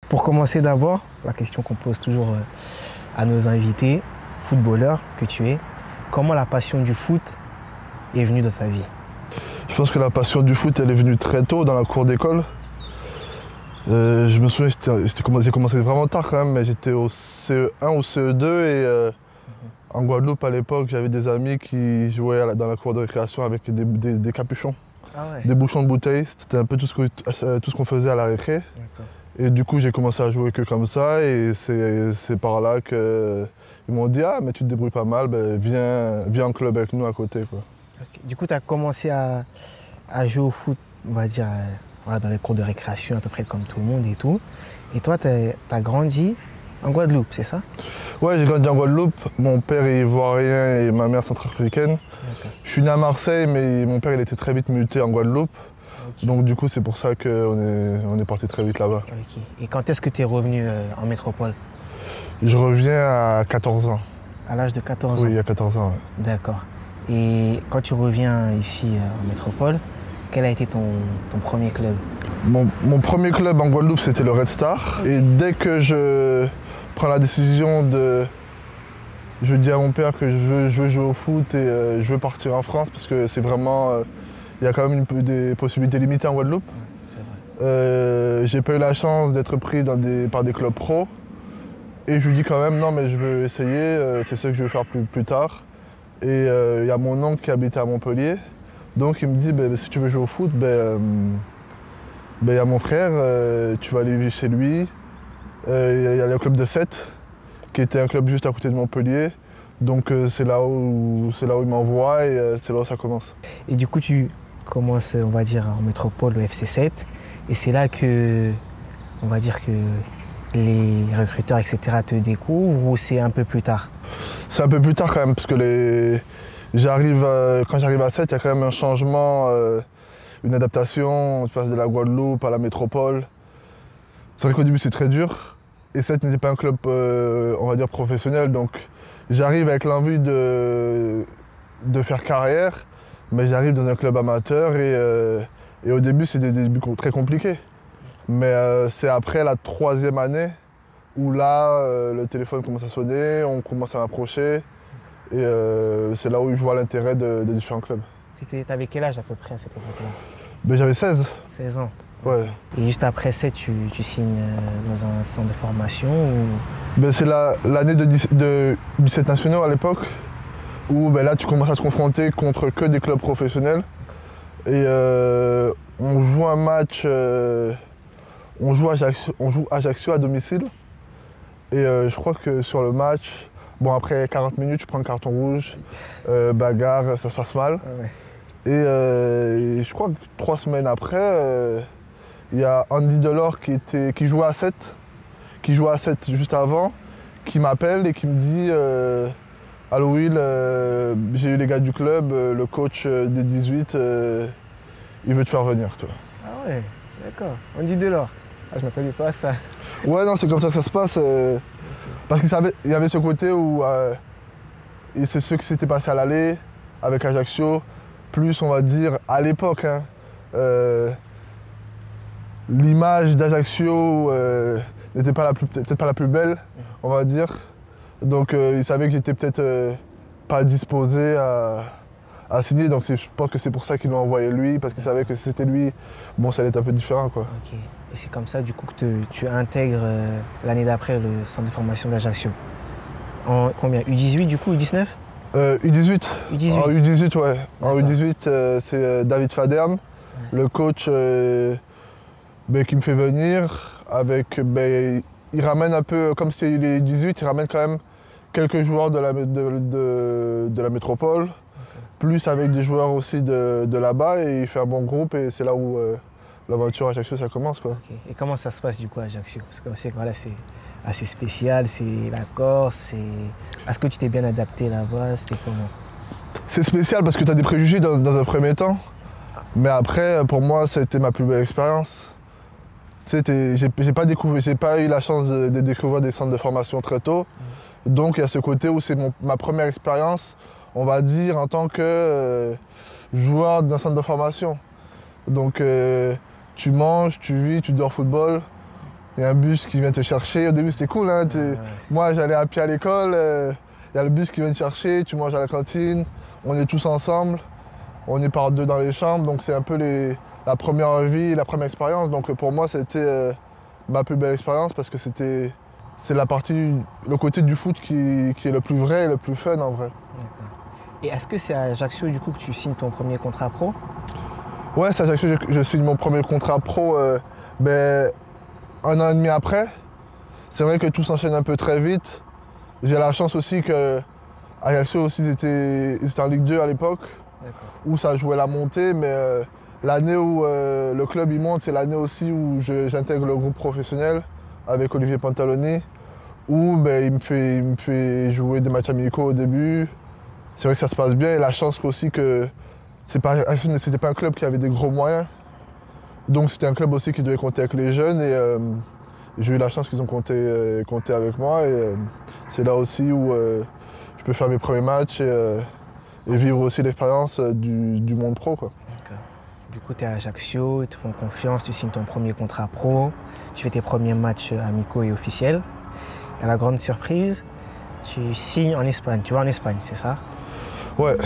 Pour commencer d'abord, la question qu'on pose toujours à nos invités, footballeur que tu es, comment la passion du foot est venue dans ta vie? Je pense que la passion du foot, elle est venue très tôt dans la cour d'école. Je me souviens, j'ai commencé vraiment tard quand même, mais j'étais au CE1 ou CE2 et en Guadeloupe à l'époque, j'avais des amis qui jouaient dans la cour de récréation avec des capuchons, des bouchons de bouteilles. C'était un peu tout ce qu'on faisait à la récré. Et du coup, j'ai commencé à jouer que comme ça et c'est par là qu'ils m'ont dit « Ah, mais tu te débrouilles pas mal, ben, viens en club avec nous à côté. » Okay. Du coup, tu as commencé à jouer au foot, on va dire, voilà, dans les cours de récréation, à peu près comme tout le monde et tout. Et toi, tu as grandi en Guadeloupe, c'est ça? Ouais, j'ai grandi en Guadeloupe. Mon père est ivoirien et ma mère centrafricaine. Je suis né à Marseille, mais mon père il était très vite muté en Guadeloupe. Okay. Donc du coup, c'est pour ça qu'on est parti très vite là-bas. Okay. Et quand est-ce que tu es revenu en métropole? Je reviens à 14 ans. À l'âge de 14 ans? Oui, à 14 ans. Ouais. D'accord. Et quand tu reviens ici en métropole, quel a été ton premier club? Mon premier club en Guadeloupe, c'était le Red Star. Et dès que je prends la décision je dis à mon père que je veux jouer au foot et je veux partir en France parce que c'est vraiment... il y a quand même des possibilités limitées en Guadeloupe. C'est vrai. J'ai pas eu la chance d'être pris par des clubs pro. Et je lui dis quand même, non mais je veux essayer, c'est ce que je veux faire plus tard. Et il y a mon oncle qui habitait à Montpellier. Donc il me dit, si tu veux jouer au foot, il y a mon frère, tu vas aller chez lui. Il y a le club de Sète, qui était un club juste à côté de Montpellier. Donc c'est là où il m'envoie et c'est là où ça commence. Et du coup, tu commences, on va dire, en métropole au FC 7. Et c'est là que, on va dire que les recruteurs, etc. te découvrent ou c'est un peu plus tard? C'est un peu plus tard quand même, parce que quand j'arrive à 7, il y a quand même un changement, une adaptation. Je passe de la Guadeloupe à la métropole. C'est vrai qu'au début c'est très dur. Et 7 n'était pas un club, on va dire, professionnel. Donc j'arrive avec l'envie de faire carrière, mais j'arrive dans un club amateur et au début c'est des débuts très compliqués. Mais c'est après la 3e année où là, le téléphone commence à sonner, on commence à m'approcher. Et c'est là où je vois l'intérêt des différents clubs. T'avais quel âge à peu près à cette époque-là? J'avais 16. 16 ans. Ouais. Et juste après ça, tu signes dans un centre de formation ou... C'est l'année du 17 nationaux à l'époque, où là tu commences à te confronter contre que des clubs professionnels. Et on joue un match, on joue Ajaccio à domicile. Et je crois que sur le match, après 40 minutes, je prends un carton rouge, bagarre, ça se passe mal. Ouais. Et je crois que 3 semaines après, il y a Andy Delors qui jouait à 7, juste avant, qui m'appelle et qui me dit Allô Will, j'ai eu les gars du club, le coach des 18, il veut te faire venir. Toi. Ah ouais, d'accord. Andy Delors. Ah, je m'attendais pas à ça. Ouais, non, c'est comme ça que ça se passe. Parce qu'il y avait ce côté où et c'est ce qui s'était passé à l'aller avec Ajaccio, plus on va dire à l'époque. Hein, l'image d'Ajaccio n'était peut-être pas la plus belle, on va dire. Donc il savait que j'étais peut-être pas disposé à signer. Donc je pense que c'est pour ça qu'ils l'ont envoyé lui, parce qu'il savait que si c'était lui, ça allait être un peu différent. Quoi. Okay. Et c'est comme ça du coup que tu intègres l'année d'après le centre de formation d'Ajaccio. En combien? U18 du coup, U19? U18. U18. En U18, ouais. En U18, c'est David Faderne, le coach qui me fait venir. Il ramène un peu, comme c'est les 18, il ramène quand même quelques joueurs de la métropole, plus avec des joueurs aussi de là-bas, et il fait un bon groupe et c'est là où l'aventure à Ajaccio ça commence. Quoi. Okay. Et comment ça se passe du coup à Ajaccio? Parce que c'est assez spécial, c'est la Corse. Est-ce que tu t'es bien adapté là-bas? C'était comment? C'est spécial parce que tu as des préjugés dans un premier temps. Mais après, pour moi, ça a été ma plus belle expérience. Tu sais, j'ai pas eu la chance de découvrir des centres de formation très tôt. Donc il y a ce côté où c'est ma première expérience, on va dire, en tant que joueur d'un centre de formation. Donc tu manges, tu vis, tu dors football. il y a un bus qui vient te chercher. Au début, c'était cool. Hein, Moi, j'allais à pied à l'école. Il y a le bus qui vient te chercher. Tu manges à la cantine. On est tous ensemble. On est par deux dans les chambres. Donc, c'est un peu la première vie, la première expérience. Donc, pour moi, c'était ma plus belle expérience parce que c'est le côté du foot qui est le plus vrai et le plus fun en vrai. Et est-ce que c'est à Ajaccio du coup que tu signes ton premier contrat pro? Ouais, c'est à Ajaccio que je signe mon premier contrat pro 1 an et demi après. C'est vrai que tout s'enchaîne un peu très vite. J'ai la chance aussi que Ajaccio aussi ils étaient en Ligue 2 à l'époque, où ça jouait la montée, mais l'année où le club il monte, c'est l'année aussi où j'intègre le groupe professionnel avec Olivier Pantaloni, où il me fait jouer des matchs amicaux au début. C'est vrai que ça se passe bien et la chance aussi que c'était pas un club qui avait des gros moyens. Donc c'était un club aussi qui devait compter avec les jeunes et j'ai eu la chance qu'ils ont compté avec moi et c'est là aussi où je peux faire mes premiers matchs et vivre aussi l'expérience du monde pro, quoi. Du coup, tu es à Ajaccio, ils te font confiance, tu signes ton premier contrat pro, tu fais tes premiers matchs amicaux et officiels. Et à la grande surprise, tu signes en Espagne, tu vas en Espagne, c'est ça? Ouais.